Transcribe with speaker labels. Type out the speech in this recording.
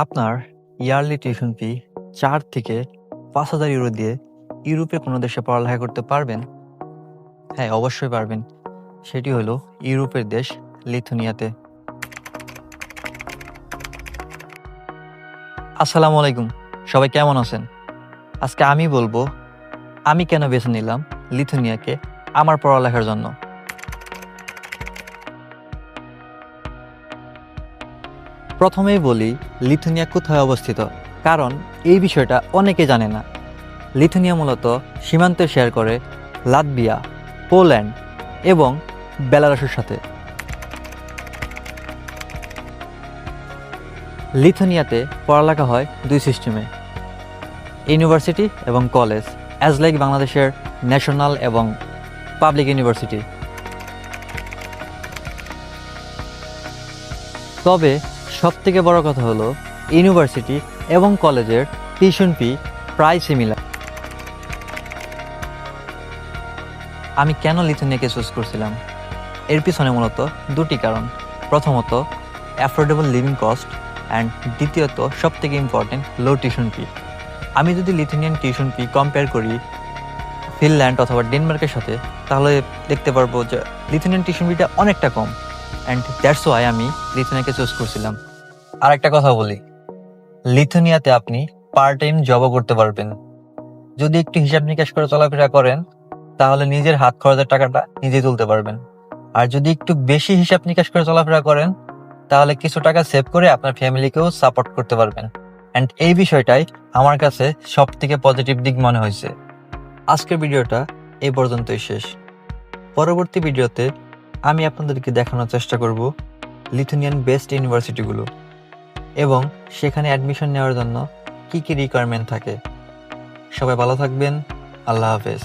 Speaker 1: আপনার yearly tuition fee ৪ থেকে ৫,০০০ euro দিয়ে ইউরোপে কোনো দেশে পড়ালেখা করতে পারবেন? হ্যাঁ, অবশ্যই পারবেন। সেটি হলো ইউরোপের দেশ লিথুনিয়াতে। আসসালামু আলাইকুম। সবাই কেমন আছেন? আজকে আমি বলবো আমি কেন বেছে নিলাম লিথুনিয়াকে আমার পড়ালেখার জন্য। প্রথমেই বলি লিথুনিয়া কোথায় অবস্থিত, কারণ এই বিষয়টা অনেকে জানে না। লিথুনিয়া মূলত সীমান্তে শেয়ার করে লাতভিয়া, পোল্যান্ড এবং বেলারুশের সাথে। লিথুনিয়াতে পড়ালেখা হয় দুই সিস্টেমে, ইউনিভার্সিটি এবং কলেজ, অ্যাজ লাইক বাংলাদেশের ন্যাশনাল এবং পাবলিক ইউনিভার্সিটি। তবে সবথেকে বড় কথা হলো ইউনিভার্সিটি এবং কলেজের টিউশন ফি প্রায় সিমিলার। আমি কেন লিথুনিয়াকে চুজ করছিলাম? এর পিছনে মূলত দুটি কারণ। প্রথমত, অ্যাফোর্ডেবল লিভিং কস্ট, অ্যান্ড দ্বিতীয়ত সবথেকে ইম্পর্টেন্ট, লো টিউশন ফি। আমি যদি লিথুনিয়ান টিউশন ফি কম্পেয়ার করি ফিনল্যান্ড অথবা ডেনমার্কের সাথে, তাহলে দেখতে পারবো যে লিথুনিয়ান টিউশন ফিটা অনেকটা কম, অ্যান্ড দ্যাটস ওয়াই আমি লিথুনিয়াকে চুজ করছিলাম। আর একটা কথা বলি, লিথুনিয়াতে আপনি পার্ট টাইম জবও করতে পারবেন। যদি একটু হিসাব নিকাশ করে চলাফেরা করেন, তাহলে নিজের হাত খরচের টাকাটা নিজেই তুলতে পারবেন। আর যদি একটু বেশি হিসাব নিকাশ করে চলাফেরা করেন, তাহলে কিছু টাকা সেভ করে আপনার ফ্যামিলিকেও সাপোর্ট করতে পারবেন। অ্যান্ড এই বিষয়টাই আমার কাছে সব থেকে পজিটিভ দিক মনে হয়েছে। আজকের ভিডিওটা এই পর্যন্তই শেষ। পরবর্তী ভিডিওতে আমি আপনাদেরকে দেখানোর চেষ্টা করব লিথুনিয়ান বেস্ট ইউনিভার্সিটিগুলো এবং সেখানে অ্যাডমিশন নেওয়ার জন্য কি কি রিকোয়ারমেন্ট থাকে। সবাই ভালো থাকবেন। আল্লাহ হাফেজ।